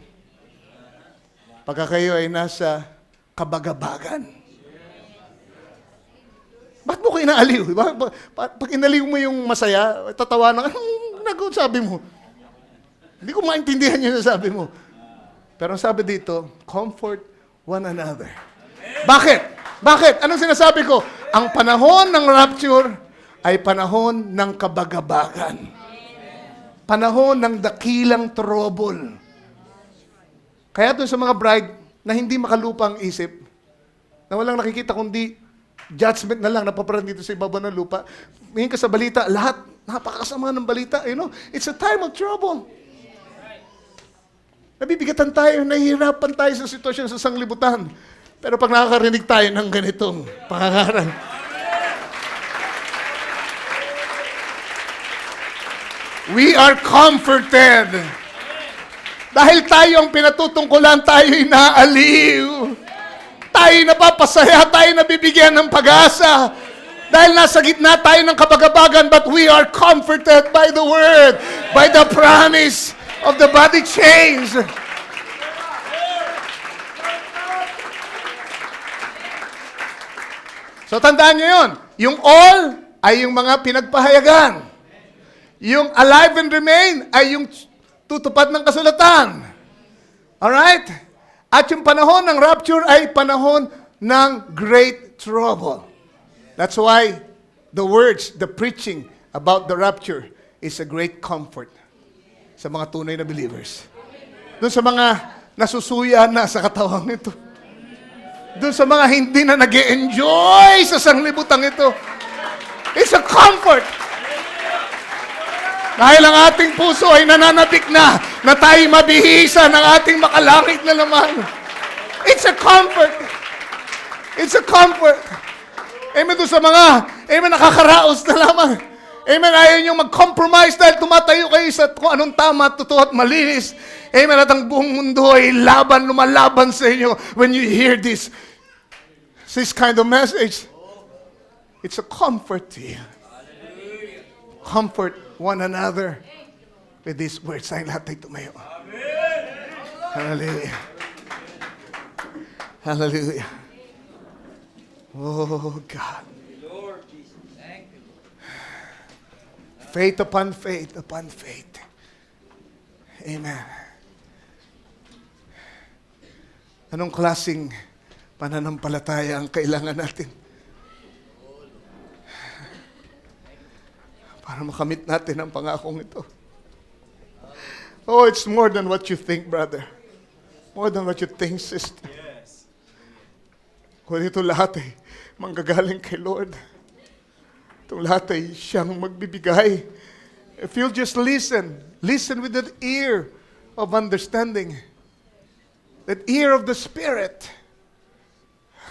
Pagka kayo ay nasa kabagabagan. Bakit mo ko inaaliw? Pag inaliw mo yung masaya, tatawa na, anong sabi mo? Hindi ko maintindihan yung sabi mo. Pero ang sabi dito, comfort one another. Bakit? Bakit? Anong sinasabi ko? Ang panahon ng rapture ay panahon ng kabagabagan. Panahon ng dakilang trouble. Kaya doon sa mga bride na hindi makalupa ang isip, na walang nakikita kundi judgment na lang napaparang dito sa ibabaw ng lupa, ngayon ka sa balita, lahat, napakasama ng balita, it's a time of trouble. Nabibigatan tayo, nahihirapan tayo sa sitwasyon sa sanglibutan. Pero pag nakakarinig tayo ng ganitong pangangaral, we are comforted. Dahil tayo ang pinatutungkulan, tayo inaaliw. Tayo napapasaya, tayo nabibigyan ng pag-asa. Dahil nasa gitna tayo ng kabagabagan, but we are comforted by the Word, by the promise of the body change. So tandaan nyo yun. Yung all ay yung mga pinagpahayagan. Yung alive and remain ay yung tutupad ng kasulatan. Alright? At yung panahon ng rapture ay panahon ng great trouble. That's why the words, the preaching about the rapture is a great comfort sa mga tunay na believers. Doon sa mga nasusuya na sa katawang ito. Doon sa mga hindi na nag-e-enjoy sa sanglibutang ito. It's a comfort. Dahil ang ating puso ay nananabik na tayo mabihisa ng ating makalangit na laman. It's a comfort. It's a comfort. Amen doon sa mga, nakakaraos na lamang. Amen, ayaw nyo mag-compromise dahil tumatayo kayo sa kung anong tama, totoo at malinis. Amen, at ang buong mundo ay lumalaban sa inyo when you hear this kind of message. It's a comfort to you. Comfort one another with these words. Tayong lahat ay tumayo. Hallelujah. Hallelujah. Oh, God. Faith upon faith upon faith. Amen. Anong klaseng pananampalataya ang kailangan natin para makamit natin ang pangakong ito? Oh, it's more than what you think, brother. More than what you think, sister. Kung ito lahat ay manggagaling kay Lord. Itong lahat ay siyang magbibigay. If you'll just listen with that ear of understanding, that ear of the Spirit,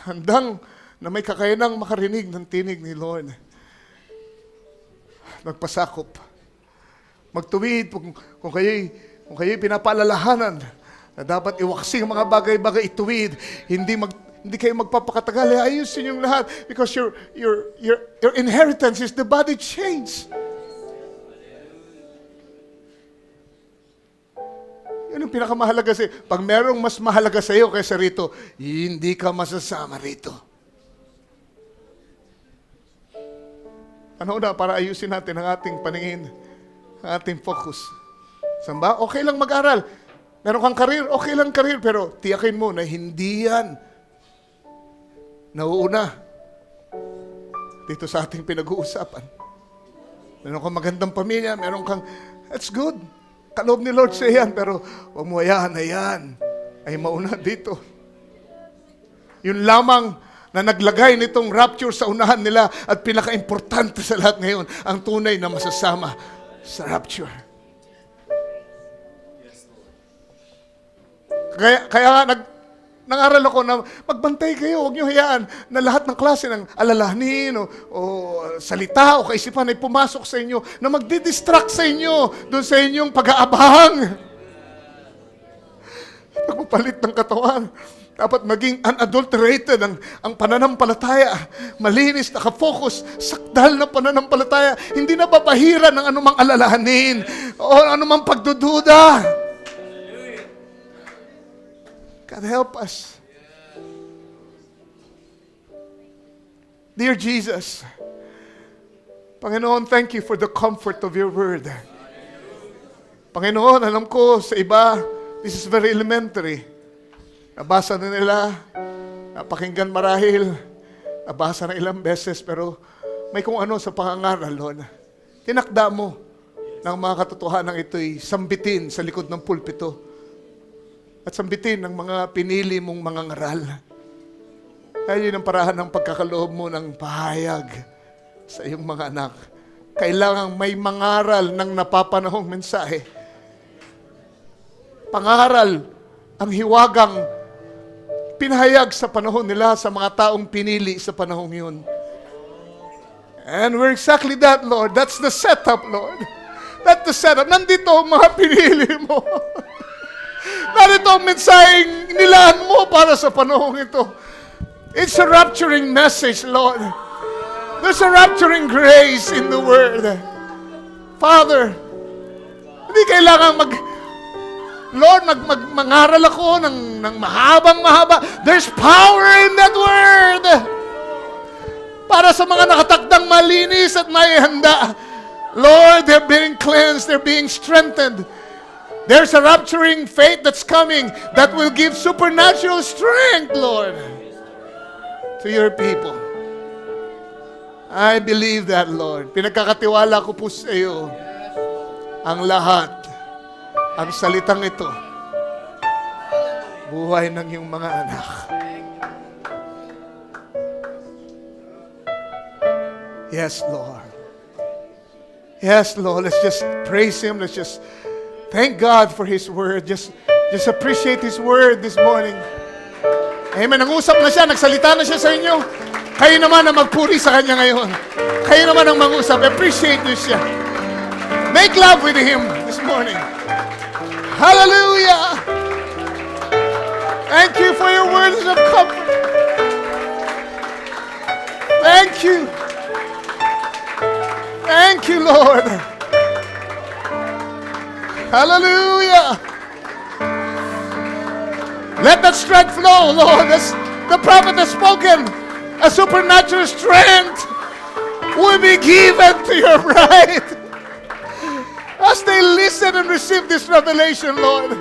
handang na may kakayanang makarinig ng tinig ni Lord. Magpasakop. Magtuwid kung kayo'y pinapaalalahanan na dapat iwaksing mga bagay-bagay ituwid, hindi kayo magpapakatagal. Ayusin yung lahat because your inheritance is the body change. yung pinakamahalaga sa'yo? Pag merong mas mahalaga sa'yo kaysa rito, hindi ka masasama rito. Ano na, para ayusin natin ang ating paningin, ang ating focus. Samba, okay lang mag-aral. Meron kang karir, okay lang karir, pero tiyakin mo na hindi yan nauuna dito sa ating pinag-uusapan. Meron kang magandang pamilya, meron kang, that's good. Kaloob ni Lord sa yan, pero huwag mo hayaan na yan ay mauna dito. Yun lamang na naglagay nitong rapture sa unahan nila at pinaka-importante sa lahat ngayon, ang tunay na masasama sa rapture. Kaya nga, nangaral ako na magbantay kayo, huwag niyo hayaan na lahat ng klase ng alalahanin o salita o kaisipan ay pumasok sa inyo na magdidistract sa inyo doon sa inyong pag-aabang. Pagpapalit ng katawan, dapat maging unadulterated ang pananampalataya. Malinis, nakafocus, sakdal na pananampalataya. Hindi na babahira ng anumang alalahanin o anumang pagdududa. God help us. Dear Jesus, Panginoon, thank you for the comfort of your word. Panginoon, alam ko sa iba, this is very elementary. Nabasa na nila, napakinggan marahil, nabasa na ilang beses, pero may kung ano sa pangangaral, Lord. Tinakda mo ng mga katotohanan ito'y sambitin sa likod ng pulpito at sambitin ng mga pinili mong mga ngaral. Kaya yun ang parahan ng pagkakaloob mo ng pahayag sa iyong mga anak. Kailangang may mangaral ng napapanahong mensahe. Pangaral ang hiwagang pinahayag sa panahon nila sa mga taong pinili sa panahong yun. And we're exactly that, Lord. That's the setup, Lord. That's the setup. Nandito ang mga pinili mo. Narito ang mensaheng nilaan mo para sa panahong ito. It's a rapturing message, Lord. There's a rapturing grace in the Word. Father, hindi kailangan Lord, mangaral ako ng mahaba. There's power in that Word. Para sa mga nakatakdang malinis at maihanda. Lord, they're being cleansed, they're being strengthened. There's a rapturing faith that's coming that will give supernatural strength, Lord, to your people. I believe that, Lord. Pinagkakatiwala ko po sa iyo ang lahat, ang salitang ito, buhay ng iyong mga anak. Yes, Lord. Yes, Lord. Let's just praise Him. Let's just thank God for His Word. Just appreciate His Word this morning. Amen. Nangusap na siya, nagsalita na siya sa inyo. Kayo naman ang magpuri sa Kanya ngayon. Kayo naman ang mangusap. Appreciate niyo siya. Make love with Him this morning. Hallelujah! Thank you for your words of comfort. Thank you. Thank you, Lord. Hallelujah. Let that strength flow, Lord. As the prophet has spoken, a supernatural strength will be given to your bride. As they listen and receive this revelation, Lord,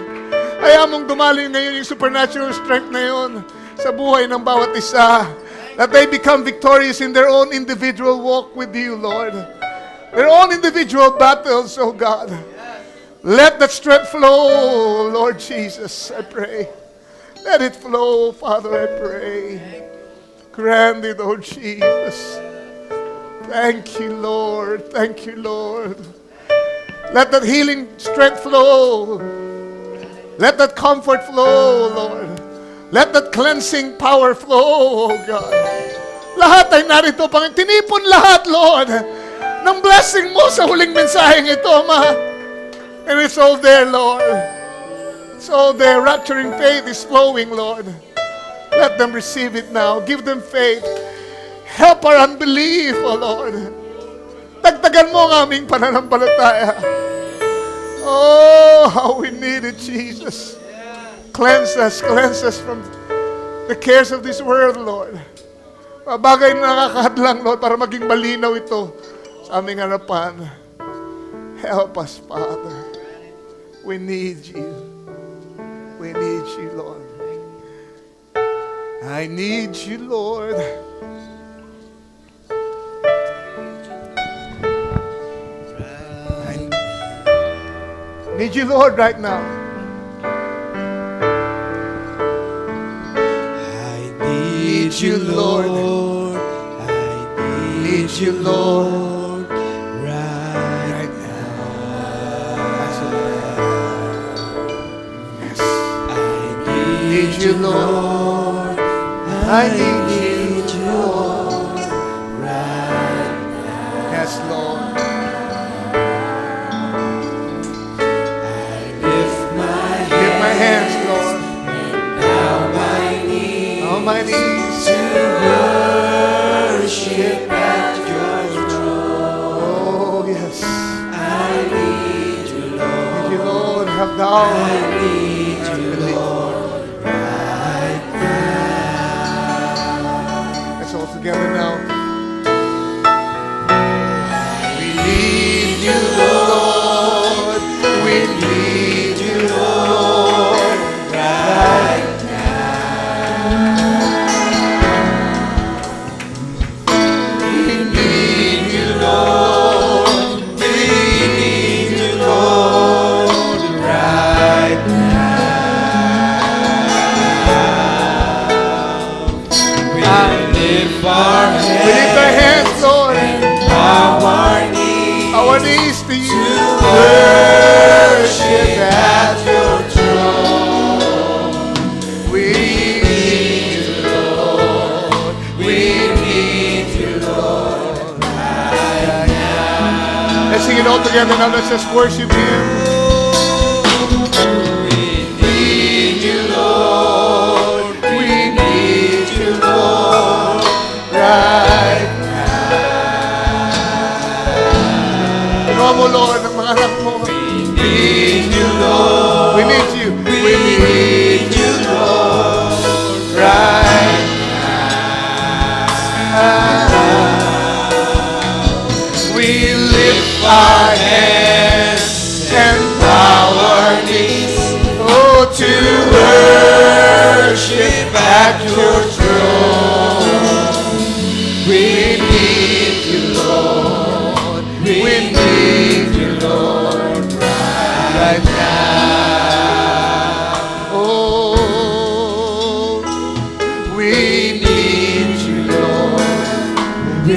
kaya mong dumaling ngayon yung supernatural strength na yun sa buhay ng bawat isa. That they become victorious in their own individual walk with you, Lord. Their own individual battles, oh God. Let that strength flow, Lord Jesus, I pray. Let it flow, Father, I pray. Grant it, oh Jesus. Thank you, Lord. Thank you, Lord. Let that healing strength flow. Let that comfort flow, Lord. Let that cleansing power flow, oh God. Lahat ay narito, Panginoon. Tinipon lahat, Lord, ng blessing mo sa huling mensaheng ito, Ama. And it's all there, Lord. It's all there. Rapturing faith is flowing, Lord. Let them receive it now. Give them faith. Help our unbelief, O Lord. Dagdagan mo ang aming pananampalataya. Oh, how we need it, Jesus. Cleanse us from the cares of this world, Lord. Mga bagay na nakakahadlang, Lord, para maging malinaw ito sa aming harapan. Help us, Father. We need you. We need you, Lord. I need you, Lord. I need you, Lord, right now. Need you, Lord. I need you, Lord, right That's it. Yes. I need you, Lord. I need you, Lord, right Yes, Lord. Lift my Lift my hands, Lord. now my knees On my knees. to worship at your throne. Oh, yes. I need you, Lord. Need you, Lord. Have thou. I need you, Lord, right Let's all together now. We need you, Lord. We need you, Lord, right We need you, Lord. We need you, Lord, right We lift our We lift our hands, Lord. bow our knees Our knees to you. worship at your throne. We need you, Lord, we need you, Lord. Let's sing it all together now. Let's just worship Him. We need you, Lord. We need you, Lord, right Ikaw mo, Lord, ang mga anak mo. need you, Lord. We need you. We need you, Lord, right We lift our hands and bow our knees to worship at your throne. We need you, Lord. We need you, Lord, right now. Oh, We need you, Lord.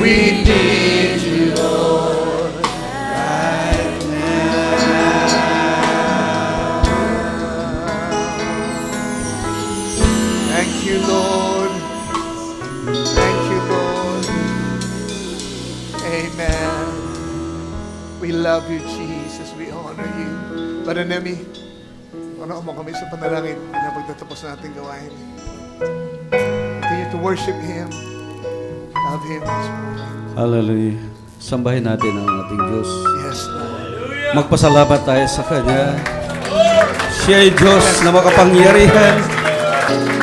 We need you, Lord, right thank you, Lord. Thank you, Lord. Amen. We love you, Jesus. We honor you. Brother Nemi, ano mo kami sa panalangin na pagtatapos natin gawain. Continue to worship Him. Love Him this morning. Hallelujah. Sambahin natin ang ating Diyos. Yes, Lord. Magpasalamat tayo sa Kanya. Siya ay Diyos na makapangyarihan.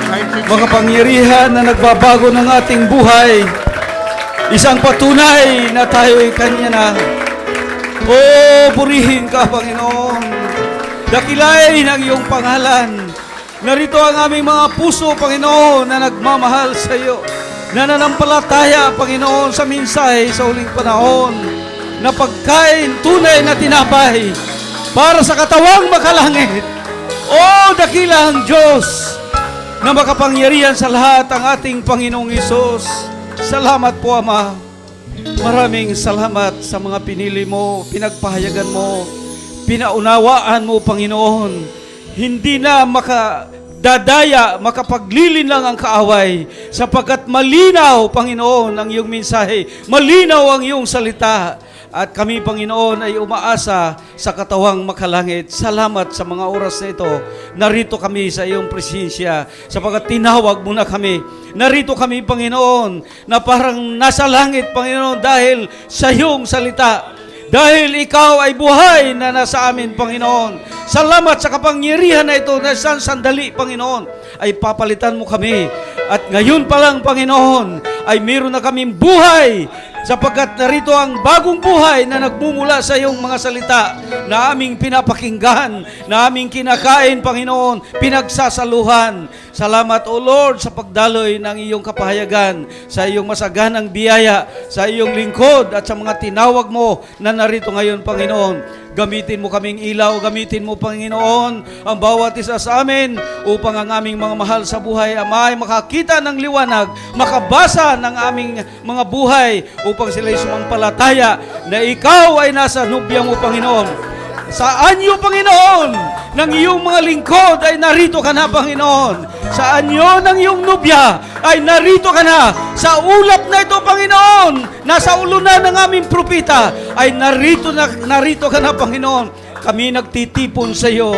Thank you, Jesus. Makapangyarihan na nagbabago ng ating buhay. Isang patunay na tayo ay Kanya na. Oh, purihin ka, Panginoon. Dakilain ang iyong pangalan. Narito ang aming mga puso, Panginoon, na nagmamahal sa iyo. Nananampalataya, Panginoon, sa mensahe sa huling panahon na pagkain tunay na tinapay para sa katawang makalangit. O dakilang Diyos na makapangyarihan sa lahat ang ating Panginoong Hesus. Salamat po, Ama. Maraming salamat sa mga pinili mo, pinagpahayagan mo, pinaunawaan mo, Panginoon. Hindi na makadadaya, makapaglilin lang ang kaaway sapagkat malinaw, Panginoon, ang iyong mensahe. Malinaw ang iyong salita. At kami, Panginoon, ay umaasa sa katawang makalangit. Salamat sa mga oras na ito. Narito kami sa iyong presensya sapagkat tinawag mo na kami. Narito kami, Panginoon, na parang nasa langit, Panginoon, dahil sa iyong salita. Dahil ikaw ay buhay na nasa amin, Panginoon. Salamat sa kapangyarihan na ito na isang sandali, Panginoon, ay papalitan mo kami. At ngayon pa lang, Panginoon, ay meron na kaming buhay sapagkat narito ang bagong buhay na nagmumula sa iyong mga salita na aming pinapakinggan, na aming kinakain, Panginoon, pinagsasaluhan. Salamat, O Lord, sa pagdaloy ng iyong kapahayagan, sa iyong masaganang biyaya, sa iyong lingkod at sa mga tinawag mo na narito ngayon, Panginoon. Gamitin mo kaming ilaw, gamitin mo, Panginoon, ang bawat isa sa amin upang ang aming mga mahal sa buhay, Ama, ay makakita ng liwanag, makabasa ng aming mga buhay upang sila'y sumampalataya na ikaw ay nasa nubya mo, Panginoon. Sa anyo, Panginoon, ng iyong mga lingkod ay narito ka na, Panginoon. Sa anyo ng iyong nubya ay narito ka na. Sa ulap na ito, Panginoon, nasa ulunan ng aming propita ay narito ka na, Panginoon. Kami nagtitipon sa iyo.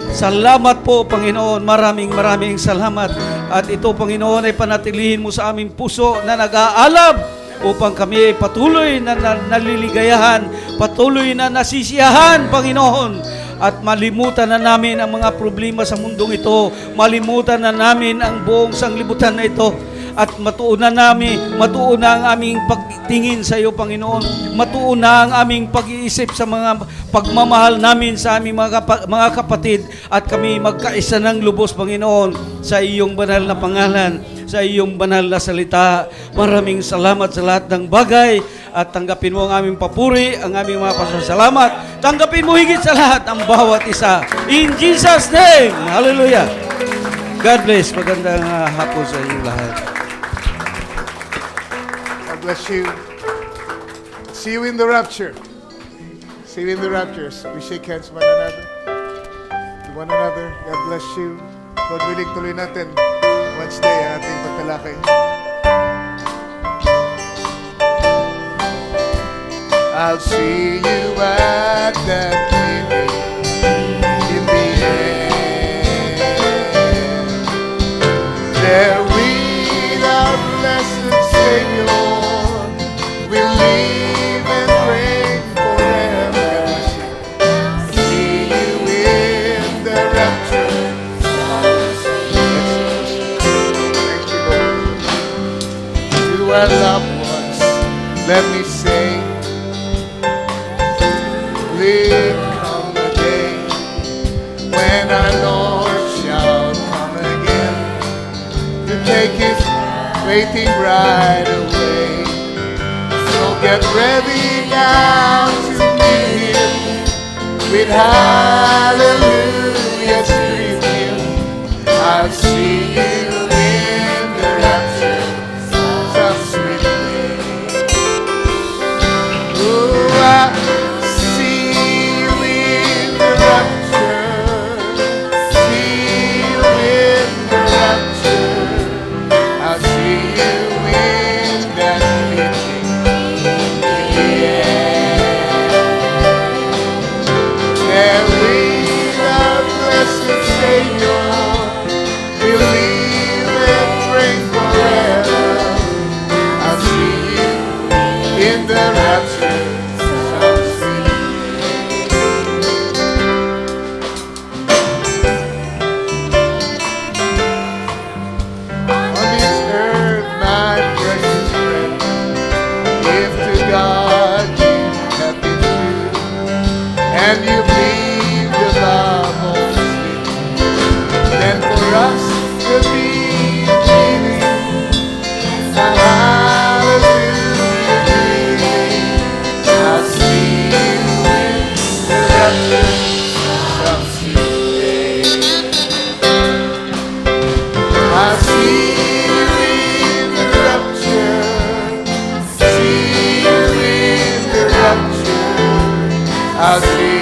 Salamat po, Panginoon. Maraming salamat. At ito, Panginoon, ay panatilihin mo sa aming puso na nag-aalab upang kami ay patuloy na naliligayahan, patuloy na nasisiyahan, Panginoon. At malimutan na namin ang mga problema sa mundong ito. Malimutan na namin ang buong sanglibutan na ito. At matuunan ang aming pagtingin sa iyo, Panginoon. Matuunan ang aming pag-iisip sa mga pagmamahal namin sa aming mga kapatid. At kami magkaisa ng lubos, Panginoon, sa iyong banal na pangalan, sa iyong banal na salita. Maraming salamat sa lahat ng bagay at tanggapin mo ang aming papuri, ang aming mga pasasalamat. Tanggapin mo higit sa lahat ang bawat isa. In Jesus' name! Hallelujah! God bless. Magandang hapon sa inyo lahat. God bless you. See you in the rapture. See you in the rapture. We shake hands one another. To one another. God bless you. God willing, tuloy natin Wednesday ang ating pagtalakay. I'll see you at that meeting in the end. There with our blessed Savior we'll live and reign forever. See you in the rapture. Thank you, Lord. To our loved ones, let me say, will come a day when our Lord shall come again to take his waiting bride away. So get ready now to meet him with hallelujah, greet him. I'll see you in the rapture, some sweet day. Oh, I'll see you in the rapture, see you in the rapture. I'll see you in that meeting. There with our blessed Savior we'll live and reign forever. I'll see you in the rapture. Some sweet on this earth, my precious friend, if to God you have been true, and you believe the Bible speaks, then for us to be dreaming, a hallelujah greeting. I'll see you in the rapture, some sweet day. I'll see you in the rapture, see you in the rapture. I'll see